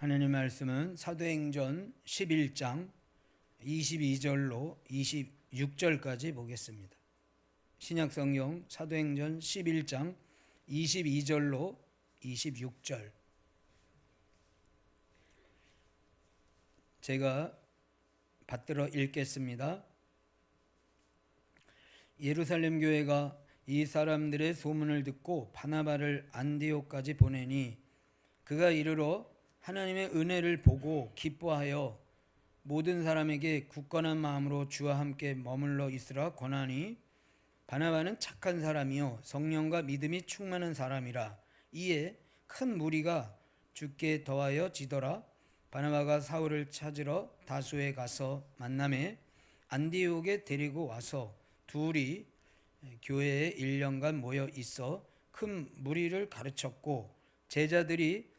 하나님 말씀은 사도행전 11장 22절로 26절까지 보겠습니다. 신약성경 사도행전 11장 22절로 26절. 제가 받들어 읽겠습니다. 예루살렘 교회가 이 사람들의 소문을 듣고 바나바를 안디옥까지 보내니 그가 이르러 하나님의 은혜를 보고 기뻐하여 모든 사람에게 굳건한 마음으로 주와 함께 머물러 있으라 권하니, 바나바는 착한 사람이요 성령과 믿음이 충만한 사람이라. 이에 큰 무리가 주께 더하여 지더라. 바나바가 사울을 찾으러 다수에 가서 만나매 안디옥에 데리고 와서 둘이 교회에 1년간 모여 있어 큰 무리를 가르쳤고, 제자들이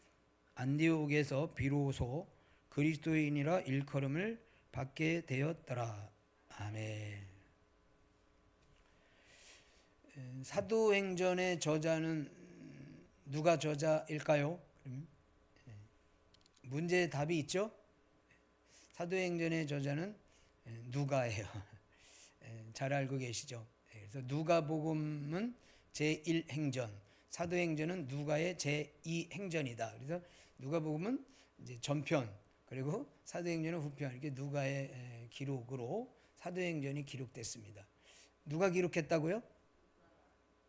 안디옥에서 비로소 그리스도인이라 일컬음을 받게 되었더라. 아멘. 사도행전의 저자는 누가 저자일까요? 문제의 답이 있죠? 사도행전의 저자는 누가예요. 잘 알고 계시죠? 그래서 누가복음은 제1행전, 사도행전은 누가의 제2행전이다. 그래서 누가복음은 이제 전편, 그리고 사도행전은 후편, 이렇게 누가의 기록으로 사도행전이 기록됐습니다. 누가 기록했다고요?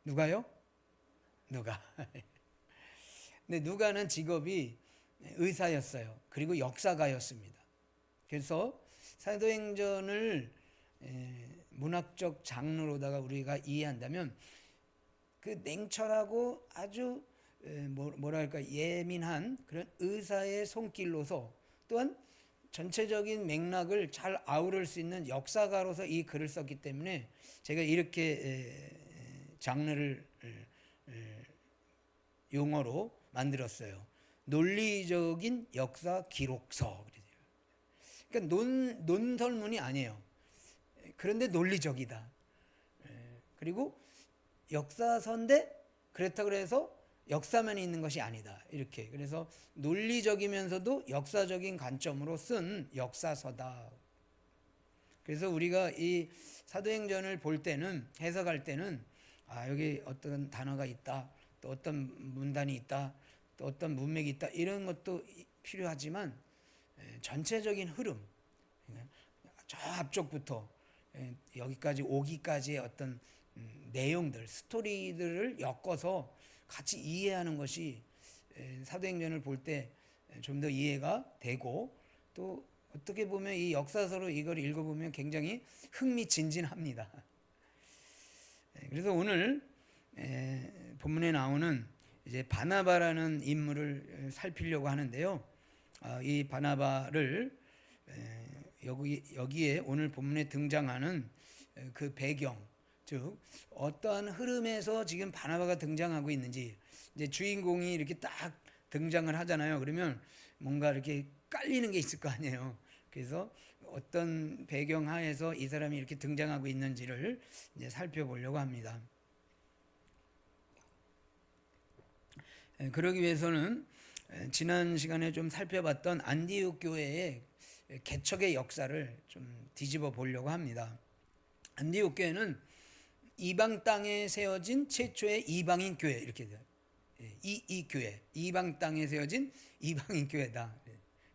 누가요? 누가. 근데 누가는 직업이 의사였어요. 그리고 역사가였습니다. 그래서 사도행전을 문학적 장르로다가 우리가 이해한다면 그 냉철하고 아주 뭐랄까 예민한 그런 의사의 손길로서, 또한 전체적인 맥락을 잘 아우를 수 있는 역사가로서 이 글을 썼기 때문에 제가 이렇게 장르를 용어로 만들었어요. 논리적인 역사 기록서. 그러니까 논설문이 아니에요. 그런데 논리적이다. 그리고 역사서인데 그렇다고 해서 역사만 있는 것이 아니다. 이렇게. 그래서 논리적이면서도 역사적인 관점으로 쓴 역사서다. 그래서 우리가 이 사도행전을 볼 때는, 해석할 때는, 여기 어떤 단어가 있다, 또 어떤 문단이 있다, 또 어떤 문맥이 있다, 이런 것도 필요하지만 전체적인 흐름, 저 앞쪽부터 여기까지 오기까지의 어떤 내용들, 스토리들을 엮어서 같이 이해하는 것이 사도행전을 볼 때 좀 더 이해가 되고, 또 어떻게 보면 이 역사서로 이걸 읽어보면 굉장히 흥미진진합니다. 그래서 오늘 본문에 나오는 이제 바나바라는 인물을 살피려고 하는데요. 이 바나바를 여기에 오늘 본문에 등장하는 그 배경, 즉 어떠한 흐름에서 지금 바나바가 등장하고 있는지, 이제 주인공이 이렇게 딱 등장을 하잖아요. 그러면 뭔가 이렇게 깔리는 게 있을 거 아니에요. 그래서 어떤 배경 하에서 이 사람이 이렇게 등장하고 있는지를 이제 살펴보려고 합니다. 그러기 위해서는 지난 시간에 좀 살펴봤던 안디옥 교회의 개척의 역사를 좀 뒤집어 보려고 합니다. 안디옥 교회는 이방 땅에 세워진 최초의 이방인 교회, 이렇게 돼요. 이 교회, 이방 땅에 세워진 이방인 교회다.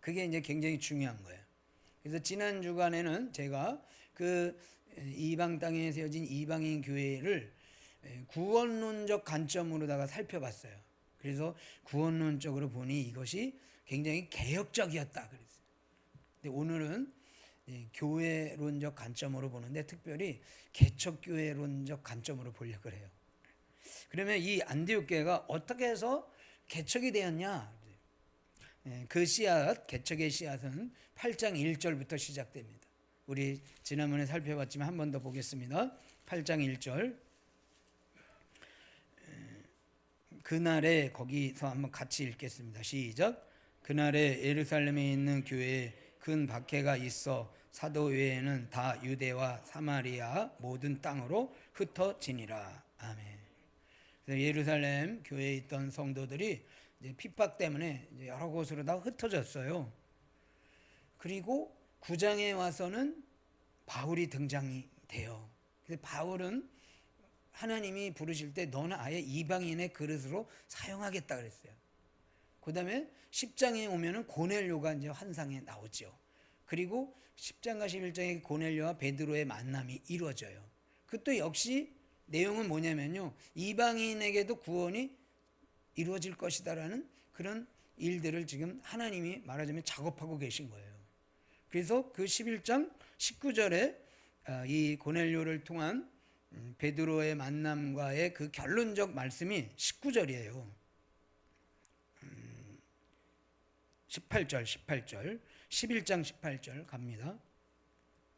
그게 이제 굉장히 중요한 거예요. 그래서 지난 주간에는 제가 그 이방 땅에 세워진 이방인 교회를 구원론적 관점으로다가 살펴봤어요. 그래서 구원론적으로 보니 이것이 굉장히 개혁적이었다 그랬어요. 근데 오늘은 교회론적 관점으로 보는데, 특별히 개척교회론적 관점으로 보려고 해요. 그러면 이 안디옥 교회가 어떻게 해서 개척이 되었냐? 그 씨앗, 개척의 씨앗은 8장 1절부터 시작됩니다. 우리 지난번에 살펴봤지만 한 번 더 보겠습니다. 8장 1절. 그날에, 거기서 한번 같이 읽겠습니다. 시작. 그날에 예루살렘에 있는 교회에 큰 박해가 있어 사도 외에는 다 유대와 사마리아 모든 땅으로 흩어지니라. 아멘. 그래서 예루살렘 교회에 있던 성도들이 이제 핍박 때문에 이제 여러 곳으로 다 흩어졌어요. 그리고 9장에 와서는 바울이 등장이 돼요. 그래서 바울은 하나님이 부르실 때 너는 아예 이방인의 그릇으로 사용하겠다 그랬어요. 그 다음에 10장에 오면은 고넬료가 이제 환상에 나오죠. 그리고 10장과 11장에 고넬료와 베드로의 만남이 이루어져요. 그것도 역시 내용은 뭐냐면요, 이방인에게도 구원이 이루어질 것이다라는 그런 일들을 지금 하나님이 말하자면 작업하고 계신 거예요. 그래서 그 11장 19절에 이 고넬료를 통한 베드로의 만남과의 그 결론적 말씀이 19절이에요. 18절 11장 18절 갑니다.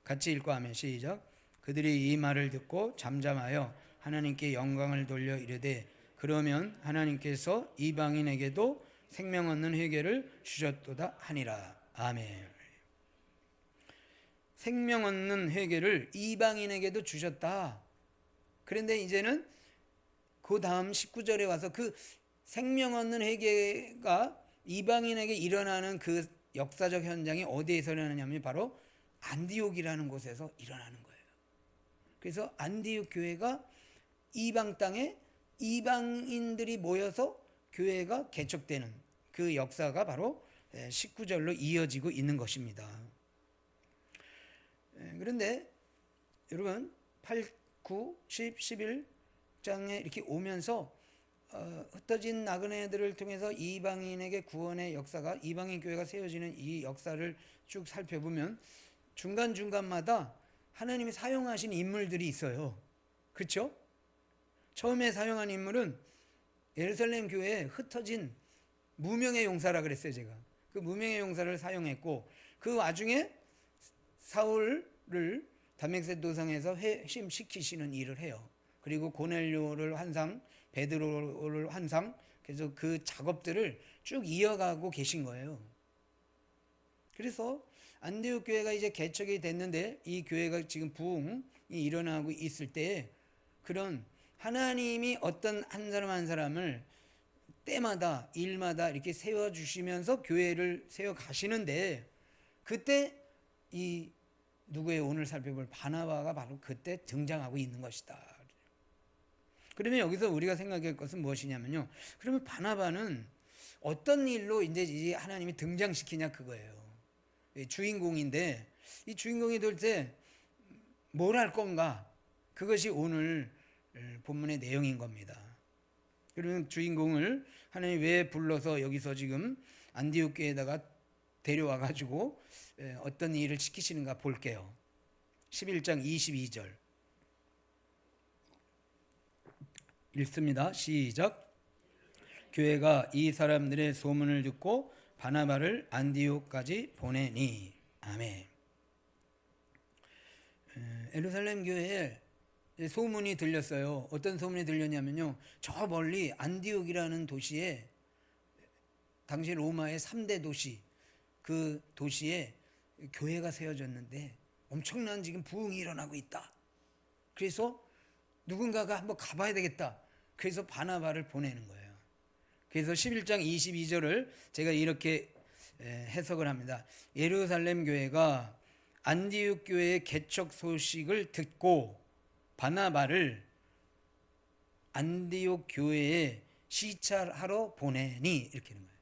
같이 읽고 하면 시작. 그들이 이 말을 듣고 잠잠하여 하나님께 영광을 돌려 이르되 그러면 하나님께서 이방인에게도 생명 얻는 회개를 주셨도다 하니라. 아멘. 생명 얻는 회개를 이방인에게도 주셨다. 그런데 이제는 그 다음 19절에 와서 그 생명 얻는 회개가 이방인에게 일어나는 그 역사적 현장이 어디에서 일어나냐면 바로 안디옥이라는 곳에서 일어나는 거예요. 그래서 안디옥 교회가 이방 땅에 이방인들이 모여서 교회가 개척되는 그 역사가 바로 19절로 이어지고 있는 것입니다. 그런데 여러분 8, 9, 10, 11장에 이렇게 오면서 흩어진 나그네들을 통해서 이방인에게 구원의 역사가 이방인 교회가 세워지는 이 역사를 쭉 살펴보면 중간중간마다 하나님이 사용하신 인물들이 있어요. 그렇죠? 처음에 사용한 인물은 예루살렘 교회에 흩어진 무명의 용사라 그랬어요. 제가 그 무명의 용사를 사용했고 그 와중에 사울을 다메섹 도상에서 회심시키시는 일을 해요. 그리고 고넬료를 환상, 베드로를 환상, 그래서 그 작업들을 쭉 이어가고 계신 거예요. 그래서 안디옥 교회가 이제 개척이 됐는데 이 교회가 지금 부흥이 일어나고 있을 때 그런 하나님이 어떤 한 사람 한 사람을 때마다 일마다 이렇게 세워주시면서 교회를 세워가시는데 그때 이 누구의 오늘 살펴볼 바나바가 바로 그때 등장하고 있는 것이다. 그러면 여기서 우리가 생각할 것은 무엇이냐면요. 그러면 바나바는 어떤 일로 이제 하나님이 등장시키냐 그거예요. 주인공인데 이 주인공이 될 때 뭘 할 건가? 그것이 오늘 본문의 내용인 겁니다. 그러면 주인공을 하나님이 왜 불러서 여기서 지금 안디옥 교회에다가 데려와 가지고 어떤 일을 시키시는가 볼게요. 11장 22절 읽습니다. 시작. 교회가 이 사람들의 소문을 듣고 바나바를 안디옥까지 보내니. 아멘. 예루살렘 교회에 소문이 들렸어요. 어떤 소문이 들렸냐면요. 저 멀리 안디옥이라는 도시에 당시 로마의 3대 도시 그 도시에 교회가 세워졌는데 엄청난 지금 부흥이 일어나고 있다. 그래서 누군가가 한번 가봐야 되겠다. 그래서 바나바를 보내는 거예요. 그래서 11장 22절을 제가 이렇게 해석을 합니다. 예루살렘 교회가 안디옥 교회의 개척 소식을 듣고 바나바를 안디옥 교회에 시찰하러 보내니 이렇게 하는 거예요.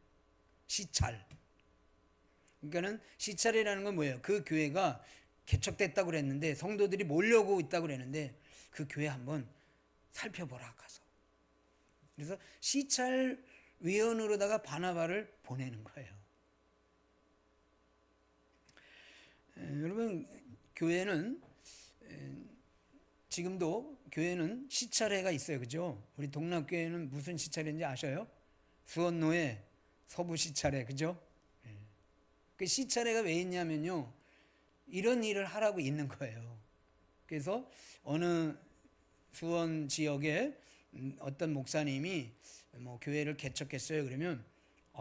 시찰. 그러니까는 시찰이라는 건 뭐예요? 그 교회가 개척됐다고 그랬는데 성도들이 몰려오고 있다고 그랬는데 그 교회 한번 살펴보라 가서. 그래서 시찰 위원으로다가 바나바를 보내는 거예요. 여러분 교회는 지금도 교회는 시찰회가 있어요. 그죠? 우리 동락교회는 무슨 시찰회인지 아셔요? 수원로에 서부 시찰회. 그죠? 그 시찰회가 왜 있냐면요. 이런 일을 하라고 있는 거예요. 그래서 어느 수원 지역에 어떤 목사님이 뭐 교회를 개척했어요. 그러면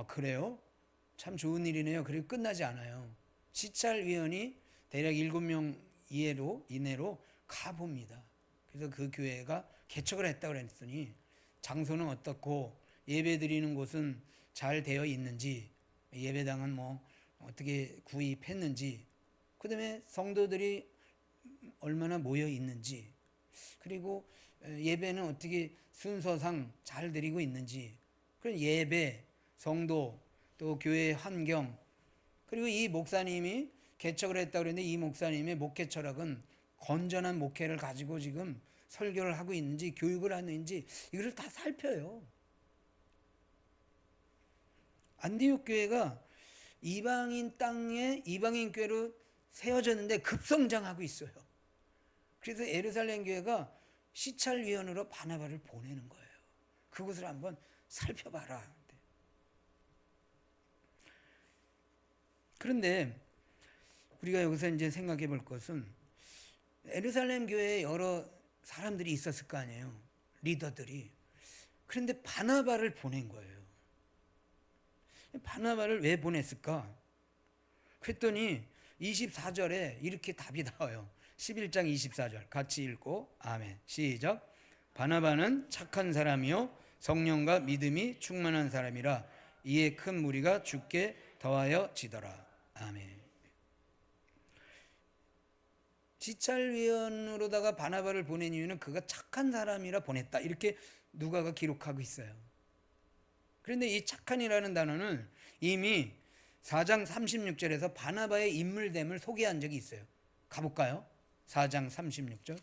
그래요? 참 좋은 일이네요. 그리고 끝나지 않아요. 시찰위원이 대략 7명 이내로 가봅니다. 그래서 그 교회가 개척을 했다고 그랬더니 장소는 어떻고 예배 드리는 곳은 잘 되어 있는지, 예배당은 뭐 어떻게 구입했는지, 그다음에 성도들이 얼마나 모여 있는지, 그리고 예배는 어떻게 순서상 잘 드리고 있는지, 그런 예배, 성도, 또 교회 환경, 그리고 이 목사님이 개척을 했다고 그랬는데 이 목사님의 목회 철학은 건전한 목회를 가지고 지금 설교를 하고 있는지 교육을 하는지 이걸 다 살펴요. 안디옥 교회가 이방인 땅에 이방인 교회로 세워졌는데 급성장하고 있어요. 그래서 예루살렘 교회가 시찰위원으로 바나바를 보내는 거예요. 그것을 한번 살펴봐라. 그런데 우리가 여기서 이제 생각해 볼 것은 예루살렘 교회에 여러 사람들이 있었을 거 아니에요. 리더들이. 그런데 바나바를 보낸 거예요. 바나바를 왜 보냈을까? 그랬더니 24절에 이렇게 답이 나와요. 11장 24절 같이 읽고 아멘. 시작. 바나바는 착한 사람이요 성령과 믿음이 충만한 사람이라 이에 큰 무리가 주께 더하여 지더라. 아멘. 지찰위원으로다가 바나바를 보낸 이유는 그가 착한 사람이라 보냈다. 이렇게 누가가 기록하고 있어요. 그런데 이 착한이라는 단어는 이미 4장 36절에서 바나바의 인물됨을 소개한 적이 있어요. 가볼까요? 4장 36절.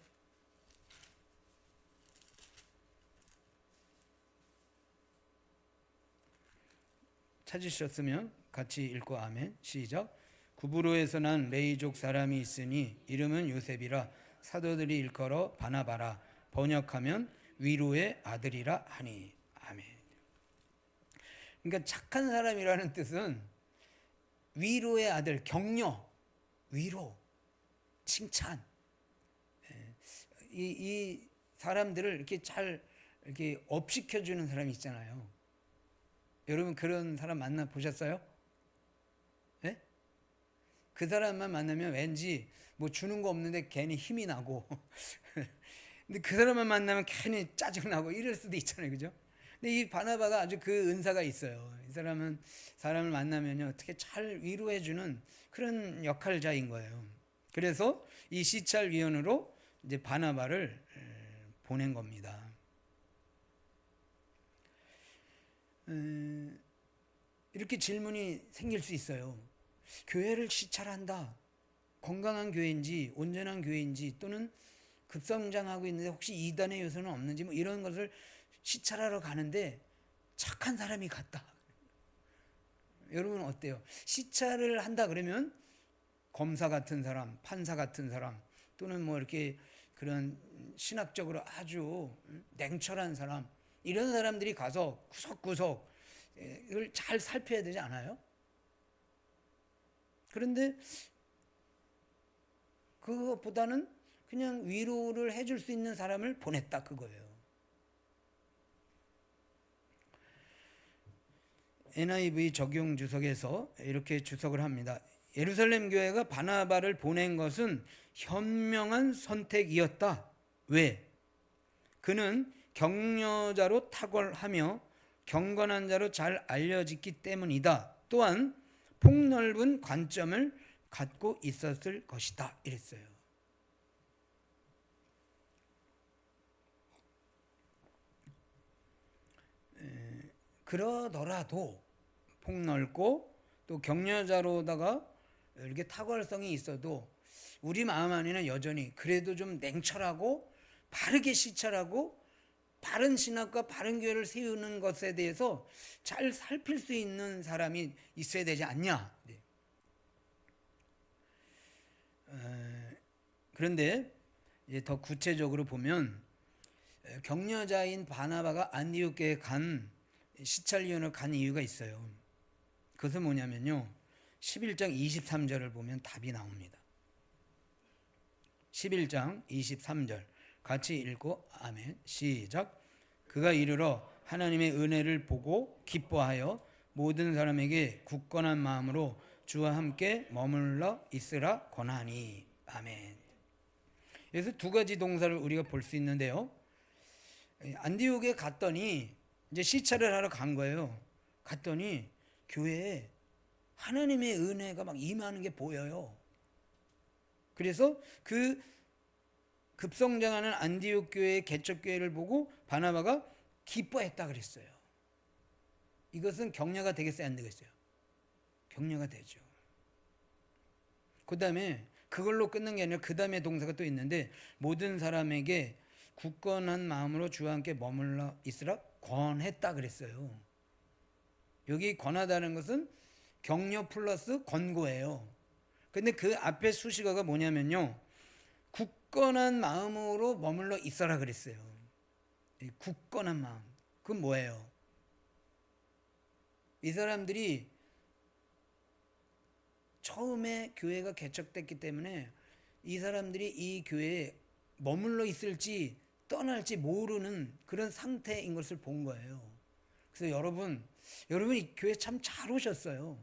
찾으셨으면 같이 읽고 아멘. 시작. 구브로에서 난 레이족 사람이 있으니 이름은 요셉이라 사도들이 일컬어 바나바라 번역하면 위로의 아들이라 하니. 아멘. 그러니까 착한 사람이라는 뜻은 위로의 아들, 격려, 위로, 칭찬. 이 사람들을 이렇게 잘 이렇게 업시켜주는 사람이 있잖아요. 여러분 그런 사람 만나 보셨어요? 네? 그 사람만 만나면 왠지 뭐 주는 거 없는데 괜히 힘이 나고 근데 그 사람만 만나면 괜히 짜증나고 이럴 수도 있잖아요. 그죠? 근데 이 바나바가 아주 그 은사가 있어요. 이 사람은 사람을 만나면요 어떻게 잘 위로해주는 그런 역할자인 거예요. 그래서 이 시찰위원으로 이제 바나바를 보낸 겁니다. 이렇게 질문이 생길 수 있어요. 교회를 시찰한다. 건강한 교회인지 온전한 교회인지 또는 급성장하고 있는데 혹시 이단의 요소는 없는지 뭐 이런 것을 시찰하러 가는데 착한 사람이 갔다. 여러분 어때요? 시찰을 한다 그러면 검사 같은 사람, 판사 같은 사람 또는 뭐 이렇게 그런 신학적으로 아주 냉철한 사람 이런 사람들이 가서 구석구석 이걸 잘 살펴야 되지 않아요? 그런데 그것보다는 그냥 위로를 해줄 수 있는 사람을 보냈다 그거예요. NIV 적용 주석에서 이렇게 주석을 합니다. 예루살렘 교회가 바나바를 보낸 것은 현명한 선택이었다. 왜? 그는 격려자로 탁월하며 경건한 자로 잘 알려졌기 때문이다. 또한 폭넓은 관점을 갖고 있었을 것이다. 이랬어요. 그러더라도 폭넓고 또 격려자로다가 이렇게 탁월성이 있어도 우리 마음 안에는 여전히 그래도 좀 냉철하고 바르게 시찰하고 바른 신학과 바른 교회를 세우는 것에 대해서 잘 살필 수 있는 사람이 있어야 되지 않냐. 네. 그런데 이제 더 구체적으로 보면 격려자인 바나바가 안디옥 교회에 간 시찰위원을 간 이유가 있어요. 그것은 뭐냐면요. 11장 23절을 보면 답이 나옵니다. 11장 23절 같이 읽고 아멘. 시작. 그가 이르러 하나님의 은혜를 보고 기뻐하여 모든 사람에게 굳건한 마음으로 주와 함께 머물러 있으라 권하니. 아멘. 그래서 두 가지 동사를 우리가 볼 수 있는데요. 안디옥에 갔더니 이제 시찰을 하러 간 거예요. 갔더니 교회에 하나님의 은혜가 막 임하는 게 보여요. 그래서 그 급성장하는 안디옥 교회의 개척 교회를 보고 바나바가 기뻐했다 그랬어요. 이것은 격려가 되겠어요, 안 되겠어요? 격려가 되죠. 그 다음에 그걸로 끝난 게 아니라 그 다음에 동사가 또 있는데, 모든 사람에게 굳건한 마음으로 주와 함께 머물러 있으라 권했다 그랬어요. 여기 권하다는 것은 격려 플러스 권고예요. 근데 그 앞에 수식어가 뭐냐면요, 굳건한 마음으로 머물러 있어라 그랬어요. 이 굳건한 마음, 그건 뭐예요? 이 사람들이 처음에 교회가 개척됐기 때문에 이 사람들이 이 교회에 머물러 있을지 떠날지 모르는 그런 상태인 것을 본 거예요. 그래서 여러분 이 교회 참 잘 오셨어요.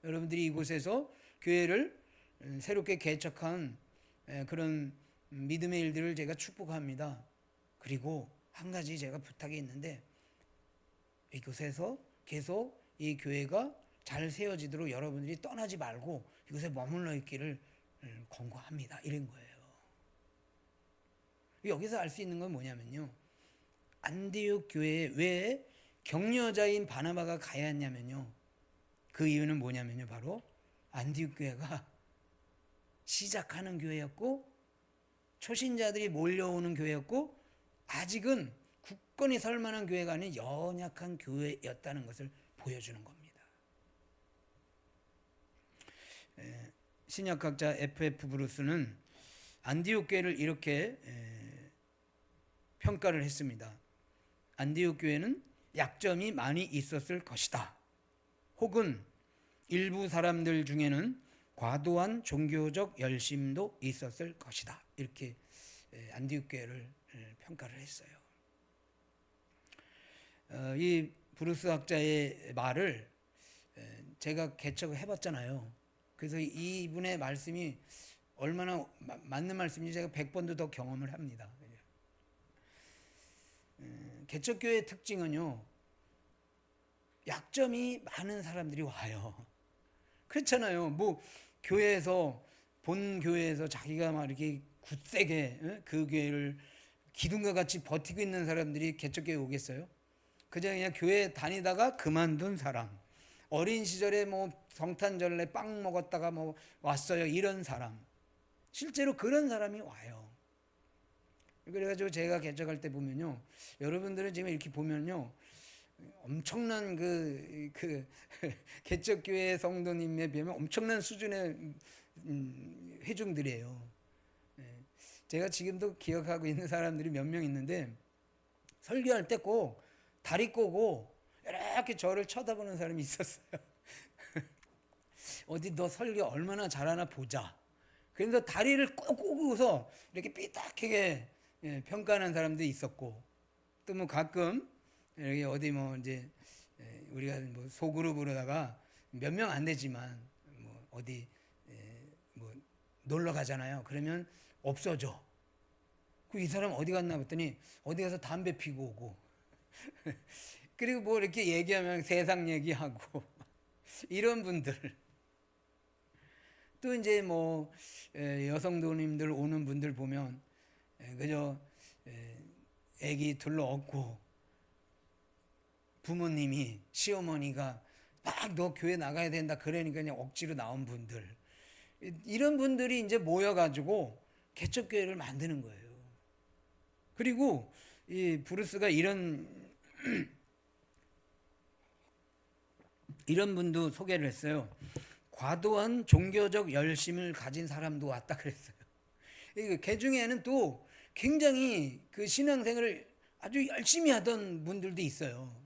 여러분들이 이곳에서 교회를 새롭게 개척한 그런 믿음의 일들을 제가 축복합니다. 그리고 한 가지 제가 부탁이 있는데, 이곳에서 계속 이 교회가 잘 세워지도록 여러분들이 떠나지 말고 이곳에 머물러 있기를 권고합니다. 이런 거예요. 여기서 알 수 있는 건 뭐냐면요, 안디옥 교회에 왜 격려자인 바나바가 가야 했냐면요, 그 이유는 뭐냐면요, 바로 안디옥 교회가 시작하는 교회였고 초신자들이 몰려오는 교회였고 아직은 굳건히 설 만한 교회가 아닌 연약한 교회였다는 것을 보여주는 겁니다. 신약학자 F.F. 브루스는 안디옥 교회를 이렇게 평가를 했습니다. 안디옥 교회는 약점이 많이 있었을 것이다. 혹은 일부 사람들 중에는 과도한 종교적 열심도 있었을 것이다. 이렇게 안디옥 교회를 평가를 했어요. 이 브루스 학자의 말을 제가 개척을 해봤잖아요. 그래서 이분의 말씀이 얼마나 맞는 말씀인지 제가 100번도 더 경험을 합니다. 개척교회의 특징은요, 약점이 많은 사람들이 와요. 그렇잖아요. 뭐 교회에서, 본 교회에서 자기가 막 이렇게 굳세게 그 교회를 기둥과 같이 버티고 있는 사람들이 개척교회 오겠어요? 그냥 교회 다니다가 그만둔 사람, 어린 시절에 뭐 성탄절에 빵 먹었다가 뭐 왔어요, 이런 사람, 실제로 그런 사람이 와요. 그래가지고 제가 개척할 때 보면요, 여러분들은 지금 이렇게 보면요, 엄청난 그 개척교회 성도님에 비하면 엄청난 수준의 회중들이에요. 제가 지금도 기억하고 있는 사람들이 몇 명 있는데, 설교할 때 꼭 다리 꼬고 이렇게 저를 쳐다보는 사람이 있었어요. 어디 너 설교 얼마나 잘하나 보자. 그래서 다리를 꼭 꼬고서 이렇게 삐딱하게 평가하는 사람도 있었고, 또 뭐 가끔 여기 어디 뭐 이제 우리가 뭐 소그룹으로다가 몇 명 안 되지만 뭐 어디 뭐 놀러 가잖아요. 그러면 없어져. 그 이 사람 어디 갔나 봤더니 어디 가서 담배 피고 오고 그리고 뭐 이렇게 얘기하면 세상 얘기하고 이런 분들. 또 이제 뭐 여성도님들 오는 분들 보면 그저 애기 둘러 업고 부모님이, 시어머니가 막 너 교회 나가야 된다 그러니까 그냥 억지로 나온 분들, 이런 분들이 이제 모여가지고 개척교회를 만드는 거예요. 그리고 이 브루스가 이런 분도 소개를 했어요. 과도한 종교적 열심을 가진 사람도 왔다 그랬어요. 개 중에는 또 굉장히 그 신앙생활을 아주 열심히 하던 분들도 있어요.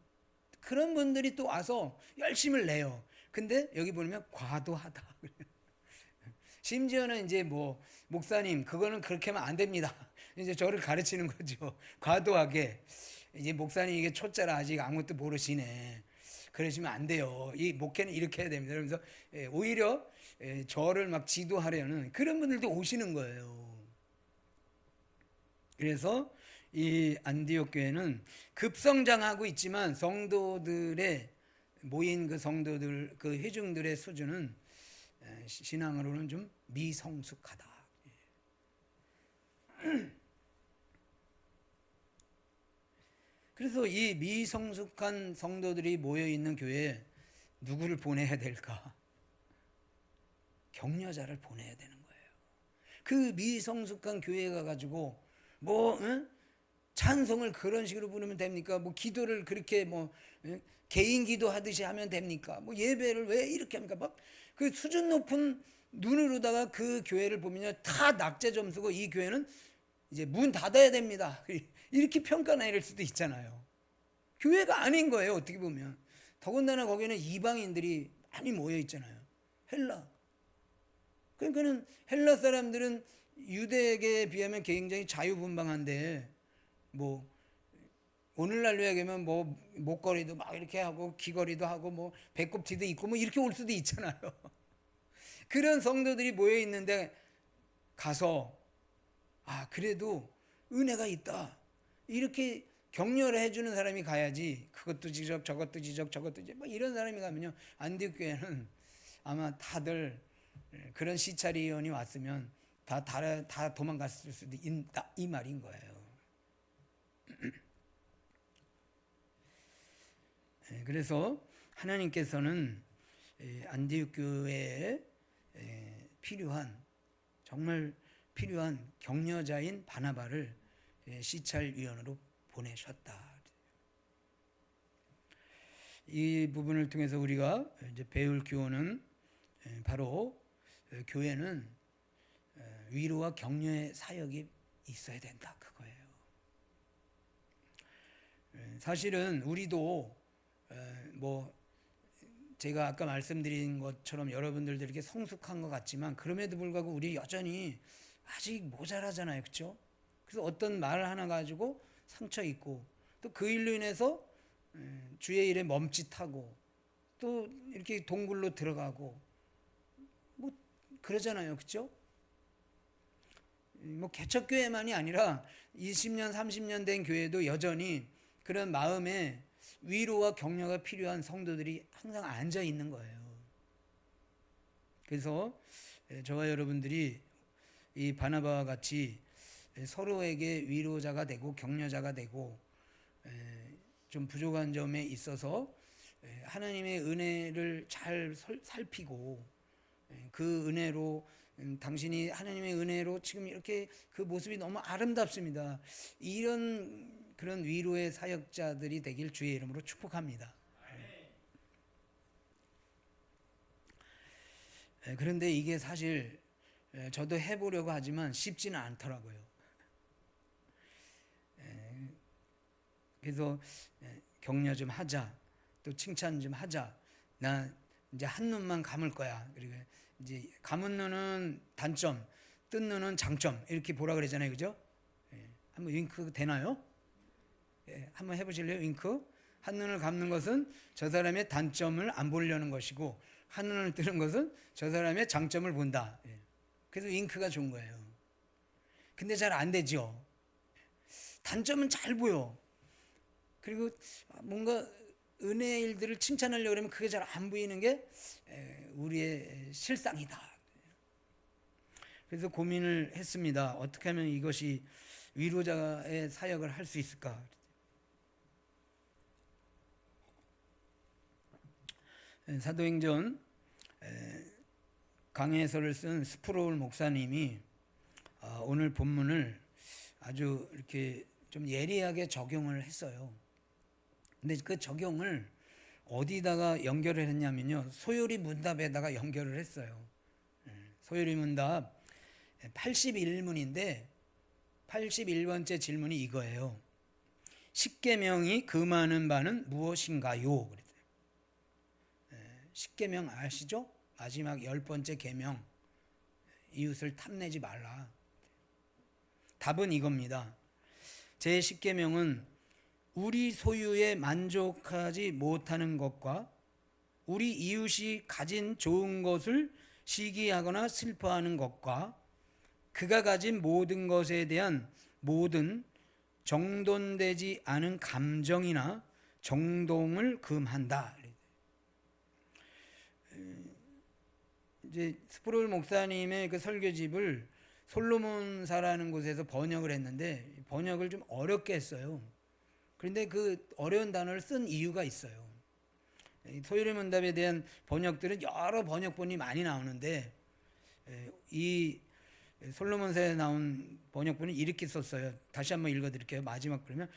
그런 분들이 또 와서 열심을 내요. 근데 여기 보면 과도하다. 심지어는 이제 뭐 목사님 그거는 그렇게 하면 안 됩니다. 이제 저를 가르치는 거죠. 과도하게. 이제 목사님 이게 초짜라 아직 아무것도 모르시네. 그러시면 안 돼요. 이 목회는 이렇게 해야 됩니다. 그러면서 오히려 저를 막 지도하려는 그런 분들도 오시는 거예요. 그래서 이 안디옥 교회는 급성장하고 있지만 성도들의 모인 그 성도들 그 회중들의 수준은 신앙으로는 좀 미성숙하다. 그래서 이 미성숙한 성도들이 모여 있는 교회에 누구를 보내야 될까? 격려자를 보내야 되는 거예요. 그 미성숙한 교회가 가지고 뭐 찬송을 그런 식으로 부르면 됩니까? 뭐 기도를 그렇게 뭐 개인 기도하듯이 하면 됩니까? 뭐 예배를 왜 이렇게 합니까? 막 그 수준 높은 눈으로다가 그 교회를 보면요 다 낙제 점수고 이 교회는 이제 문 닫아야 됩니다. 이렇게 평가 내릴 수도 있잖아요. 교회가 아닌 거예요 어떻게 보면. 더군다나 거기는 이방인들이 많이 모여 있잖아요. 헬라. 그러니까는 헬라 사람들은 유대계에 비하면 굉장히 자유분방한데 뭐 오늘날로 얘기하면 뭐 목걸이도 막 이렇게 하고 귀걸이도 하고 뭐 배꼽티도 있고 뭐 이렇게 올 수도 있잖아요. 그런 성도들이 모여 있는데 가서 그래도 은혜가 있다 이렇게 격려를 해주는 사람이 가야지. 그것도 지적 저것도 지적 저것도 지적 뭐 이런 사람이 가면요 안디옥 교회는 아마 다들 그런 시찰위원이 왔으면 다 도망갔을 수도 있다 이 말인 거예요. 그래서 하나님께서는 안디옥 교회에 필요한 정말 필요한 격려자인 바나바를 시찰위원으로 보내셨다. 이 부분을 통해서 우리가 이제 배울 교훈은 바로 교회는 위로와 격려의 사역이 있어야 된다 그거예요. 사실은 우리도 뭐 제가 아까 말씀드린 것처럼 여러분들도 이렇게 성숙한 것 같지만 그럼에도 불구하고 우리 여전히 아직 모자라잖아요, 그렇죠? 그래서 어떤 말 하나 가지고 상처 있고 또 그 일로 인해서 주의 일에 멈칫하고 또 이렇게 동굴로 들어가고 뭐 그러잖아요, 그렇죠? 뭐 개척교회만이 아니라 20년, 30년 된 교회도 여전히 그런 마음에 위로와 격려가 필요한 성도들이 항상 앉아 있는 거예요. 그래서 저와 여러분들이 이 바나바와 같이 서로에게 위로자가 되고 격려자가 되고 좀 부족한 점에 있어서 하나님의 은혜를 잘 살피고 그 은혜로 당신이 하나님의 은혜로 지금 이렇게 그 모습이 너무 아름답습니다. 이런 그런 위로의 사역자들이 되길 주의 이름으로 축복합니다. 그런데 이게 사실 저도 해보려고 하지만 쉽지는 않더라고요. 그래서 격려 좀 하자, 또 칭찬 좀 하자. 나 이제 한 눈만 감을 거야. 그리고 이제 감은 눈은 단점, 뜬 눈은 장점 이렇게 보라 그러잖아요, 그죠? 한번 윙크 되나요? 한번 해보실래요? 윙크. 한눈을 감는 것은 저 사람의 단점을 안 보려는 것이고 한눈을 뜨는 것은 저 사람의 장점을 본다. 그래서 윙크가 좋은 거예요. 근데 잘 안 되죠. 단점은 잘 보여. 그리고 뭔가 은혜의 일들을 칭찬하려고 그러면 그게 잘 안 보이는 게 우리의 실상이다. 그래서 고민을 했습니다. 어떻게 하면 이것이 위로자의 사역을 할 수 있을까? 사도행전 강해서를 쓴 스프로울 목사님이 오늘 본문을 아주 이렇게 좀 예리하게 적용을 했어요. 근데 그 적용을 어디다가 연결을 했냐면요, 소요리 문답에다가 연결을 했어요. 소요리 문답 81문인데 81번째 질문이 이거예요. 십계명이 금하는 바는 무엇인가요? 그랬어요. 십계명 아시죠? 마지막 10번째 계명, 이웃을 탐내지 말라. 답은 이겁니다. 제 십계명은 우리 소유에 만족하지 못하는 것과 우리 이웃이 가진 좋은 것을 시기하거나 슬퍼하는 것과 그가 가진 모든 것에 대한 모든 정돈되지 않은 감정이나 정동을 금한다. 이제 스프롤 목사님의 그 설교집을 솔로몬사라는 곳에서 번역을 했는데 번역을 좀 어렵게 했어요. 그런데 그 어려운 단어를 쓴 이유가 있어요. 소요리 문답에 대한 번역들은 여러 번역본이 많이 나오는데 이 솔로몬서에 나온 번역본은 이렇게 썼어요. 다시 한번 읽어드릴게요. 마지막 그러면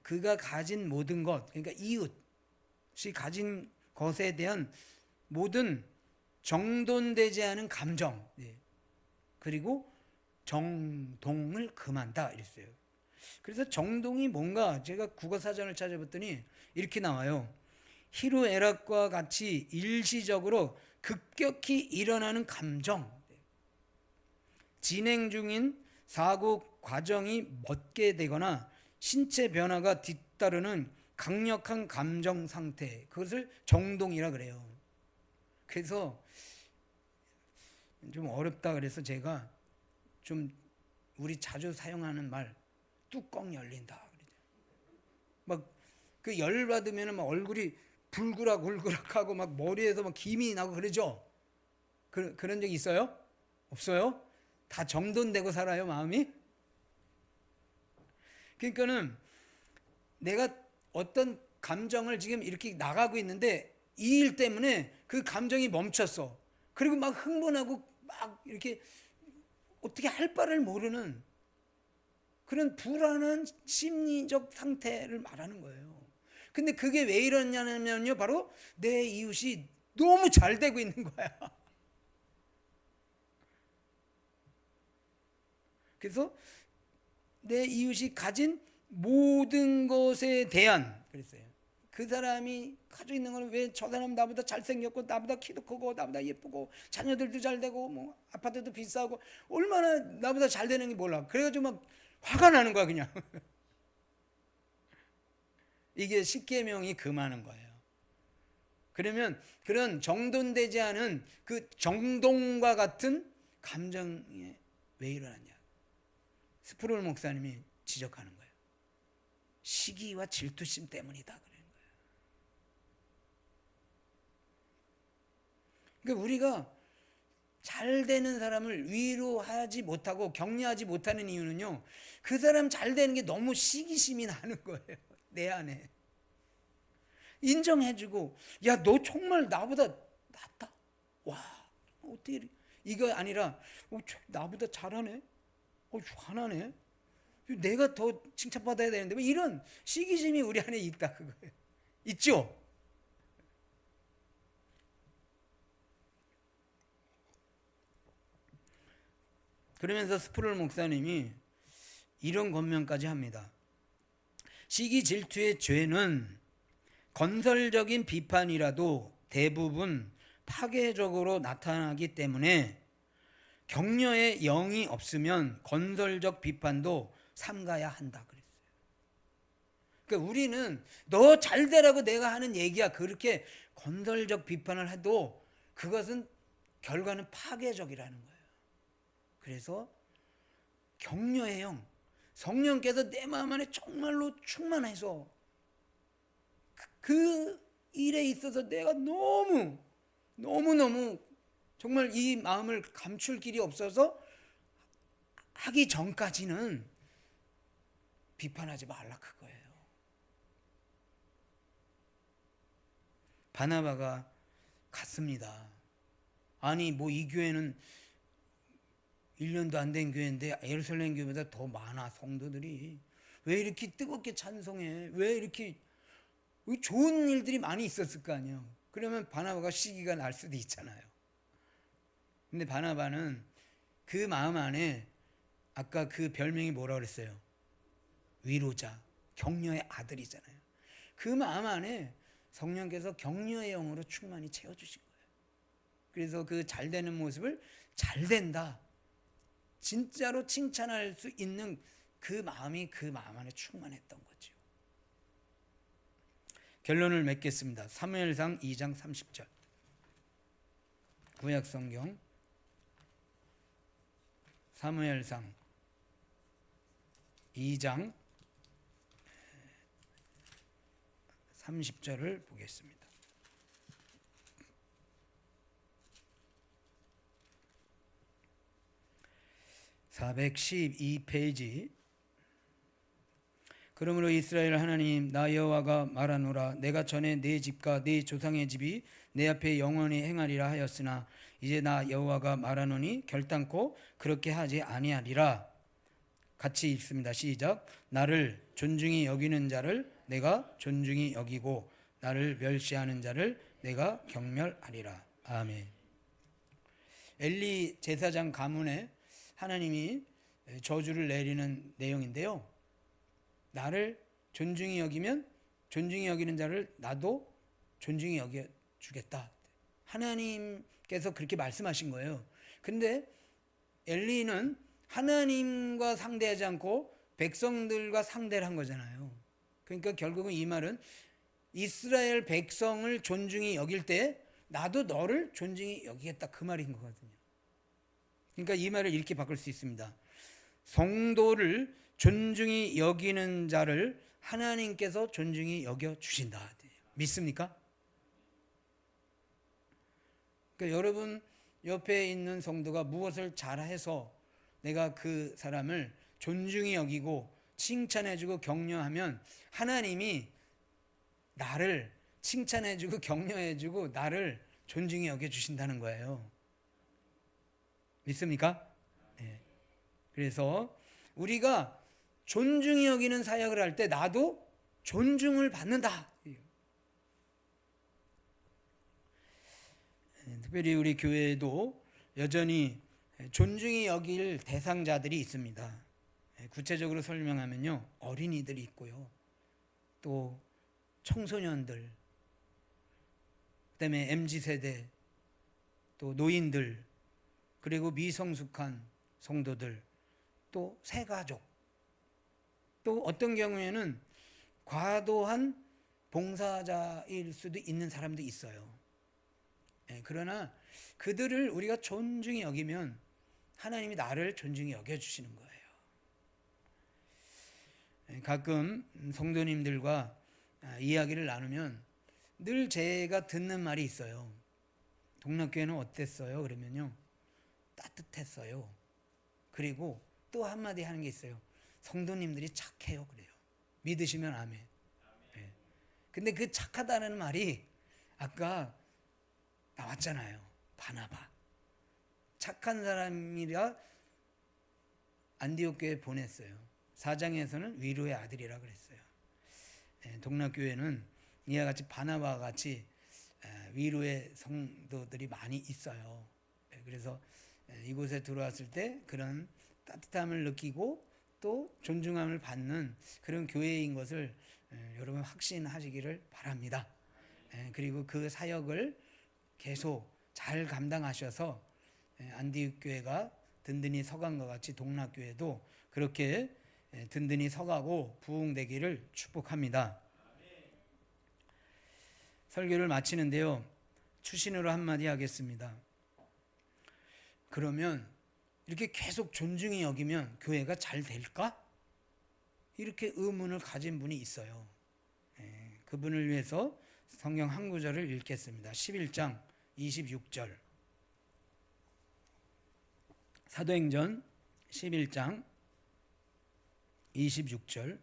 그가 가진 모든 것, 그러니까 이웃이 가진 것에 대한 모든 정돈되지 않은 감정, 그리고 정동을 금한다 이랬어요. 그래서 정동이 뭔가 제가 국어사전을 찾아봤더니 이렇게 나와요. 희루애락과 같이 일시적으로 급격히 일어나는 감정, 진행 중인 사고 과정이 멎게 되거나 신체 변화가 뒤따르는 강력한 감정 상태, 그것을 정동이라 그래요. 그래서 좀 어렵다 그래서 제가 좀 우리 자주 사용하는 말 뚜껑 열린다. 막 그 열 받으면 막 얼굴이 불그락불그락하고 막 머리에서 막 김이 나고 그러죠. 그런 적 있어요? 없어요? 다 정돈되고 살아요, 마음이? 그러니까는 내가 어떤 감정을 지금 이렇게 나가고 있는데 이 일 때문에 그 감정이 멈췄어. 그리고 막 흥분하고 막 이렇게 어떻게 할 바를 모르는 그런 불안한 심리적 상태를 말하는 거예요. 근데 그게 왜 이러냐면요, 바로 내 이웃이 너무 잘 되고 있는 거야. 그래서 내 이웃이 가진 모든 것에 대한, 그랬어요. 그 사람이 가지고 있는 건 왜 저 사람 나보다 잘생겼고 나보다 키도 크고 나보다 예쁘고 자녀들도 잘 되고 뭐 아파트도 비싸고 얼마나 나보다 잘 되는 게 몰라. 그래가지고 막 화가 나는 거야 그냥. 이게 십계명이 금하는 거예요. 그러면 그런 정돈되지 않은 그 정동과 같은 감정이 왜 일어났냐? 스프롤 목사님이 지적하는 거예요. 시기와 질투심 때문이다 그러는 거예요. 그러니까 우리가 잘 되는 사람을 위로하지 못하고 격려하지 못하는 이유는요, 그 사람 잘 되는 게 너무 시기심이 나는 거예요. 내 안에 인정해주고, 야 너 정말 나보다 낫다. 와 어떻게 이거 아니라 나보다 잘하네. 화나네. 내가 더 칭찬받아야 되는데 뭐 이런 시기심이 우리 안에 있다 그거예요. 있죠? 그러면서 스프롤 목사님이 이런 권면까지 합니다. 시기 질투의 죄는 건설적인 비판이라도 대부분 파괴적으로 나타나기 때문에 격려의 영이 없으면 건설적 비판도 삼가야 한다 그랬어요. 그러니까 우리는 너 잘되라고 내가 하는 얘기야. 그렇게 건설적 비판을 해도 그것은 결과는 파괴적이라는 거예요. 그래서 격려의 영, 성령께서 내 마음 안에 정말로 충만해서 그 일에 있어서 내가 너무 정말 이 마음을 감출 길이 없어서 하기 전까지는 비판하지 말라 그거예요. 바나바가 갔습니다. 아니 뭐 이 교회는 1년도 안 된 교회인데 예루살렘 교회보다 더 많아 성도들이. 왜 이렇게 뜨겁게 찬송해? 왜 이렇게 좋은 일들이 많이 있었을 거 아니에요. 그러면 바나바가 시기가 날 수도 있잖아요. 근데 바나바는 그 마음 안에 아까 그 별명이 뭐라 그랬어요? 위로자, 격려의 아들이잖아요. 그 마음 안에 성령께서 격려의 영으로 충만히 채워주신 거예요. 그래서 그 잘되는 모습을 잘된다, 진짜로 칭찬할 수 있는 그 마음이 그 마음 안에 충만했던 거죠. 결론을 맺겠습니다. 사무엘상 2장 30절. 구약성경 사무엘상 2장 30절을 보겠습니다. 412페이지. 그러므로 이스라엘 하나님 나 여호와가 말하노라. 내가 전에 내 집과 내 조상의 집이 내 앞에 영원히 행하리라 하였으나 이제 나 여호와가 말하노니 결단코 그렇게 하지 아니하리라. 같이 읽습니다. 시작. 나를 존중히 여기는 자를 내가 존중히 여기고 나를 멸시하는 자를 내가 경멸하리라. 아멘. 엘리 제사장 가문에 하나님이 저주를 내리는 내용인데요. 나를 존중히 여기면 존중히 여기는 자를 나도 존중히 여겨주겠다. 하나님께서 그렇게 말씀하신 거예요. 근데 엘리는 하나님과 상대하지 않고 백성들과 상대를 한 거잖아요. 그러니까 결국은 이 말은 이스라엘 백성을 존중히 여길 때 나도 너를 존중히 여기겠다, 그 말인 거거든요. 그러니까 이 말을 이렇게 바꿀 수 있습니다. 성도를 존중히 여기는 자를 하나님께서 존중히 여겨주신다. 믿습니까? 그러니까 여러분 옆에 있는 성도가 무엇을 잘해서 내가 그 사람을 존중히 여기고 칭찬해주고 격려하면 하나님이 나를 칭찬해주고 격려해주고 나를 존중히 여겨주신다는 거예요. 믿습니까? 네. 그래서 우리가 존중히 여기는 사역을 할 때 나도 존중을 받는다. 특별히 우리 교회에도 여전히 존중히 여길 대상자들이 있습니다. 구체적으로 설명하면요, 어린이들이 있고요, 또 청소년들, 그다음에 MZ세대, 또 노인들, 그리고 미성숙한 성도들, 또 새가족, 또 어떤 경우에는 과도한 봉사자일 수도 있는 사람도 있어요. 그러나 그들을 우리가 존중히 여기면 하나님이 나를 존중히 여겨주시는 거예요. 가끔 성도님들과 이야기를 나누면 늘 제가 듣는 말이 있어요. 동락교회는 어땠어요? 그러면요, 따뜻했어요. 그리고 또 한마디 하는 게 있어요. 성도님들이 착해요. 그래요. 믿으시면 아멘. 네. 근데 그 착하다는 말이 아까 나왔잖아요. 바나바. 착한 사람이라 안디옥 교회에 보냈어요. 4장에서는 위로의 아들이라 그랬어요. 동락교회는 이와 같이 바나바와 같이 위로의 성도들이 많이 있어요. 그래서 이곳에 들어왔을 때 그런 따뜻함을 느끼고 또 존중함을 받는 그런 교회인 것을 여러분 확신하시기를 바랍니다. 그리고 그 사역을 계속 잘 감당하셔서 안디옥 교회가 든든히 서간 것 같이 동락교회도 그렇게 든든히 서가고 부흥되기를 축복합니다. 설교를 마치는데요, 추신으로 한마디 하겠습니다. 그러면 이렇게 계속 존중히 여기면 교회가 잘 될까? 이렇게 의문을 가진 분이 있어요. 그분을 위해서 성경 한 구절을 읽겠습니다. 11장 26절. 사도행전 11장 26절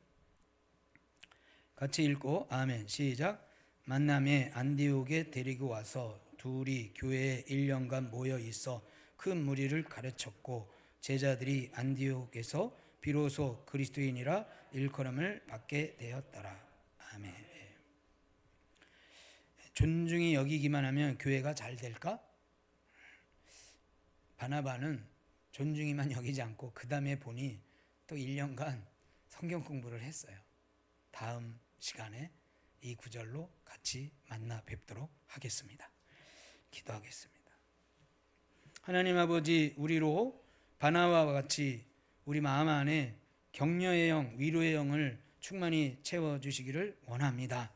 같이 읽고 아멘. 시작. 만남에 안디옥에 데리고 와서 둘이 교회에 1년간 모여 있어 큰 무리를 가르쳤고 제자들이 안디옥에서 비로소 그리스도인이라 일컬음을 받게 되었더라. 아멘. 존중히 여기기만 하면 교회가 잘 될까? 바나바는 존중히만 여기지 않고 그 다음에 보니 또 1년간 성경 공부를 했어요. 다음 시간에 이 구절로 같이 만나 뵙도록 하겠습니다. 기도하겠습니다. 하나님 아버지, 우리로 바나바와 같이 우리 마음 안에 격려의 영, 위로의 영을 충만히 채워주시기를 원합니다.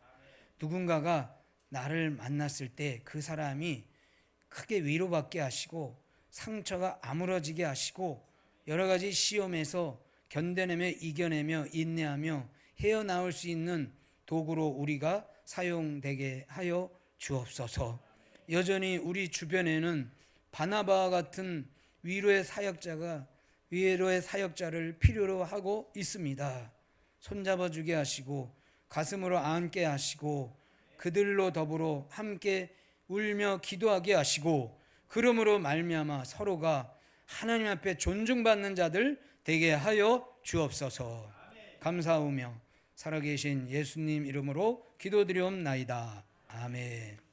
누군가가 나를 만났을 때 그 사람이 크게 위로받게 하시고 상처가 아물어지게 하시고 여러 가지 시험에서 견뎌내며 이겨내며 인내하며 헤어나올 수 있는 도구로 우리가 사용되게 하여 주옵소서. 여전히 우리 주변에는 바나바와 같은 위로의 사역자를 필요로 하고 있습니다. 손잡아 주게 하시고 가슴으로 안게 하시고 그들로 더불어 함께 울며 기도하게 하시고 그러므로 말미암아 서로가 하나님 앞에 존중받는 자들 되게 하여 주옵소서. 감사하며 살아계신 예수님 이름으로 기도드리옵나이다. 아멘.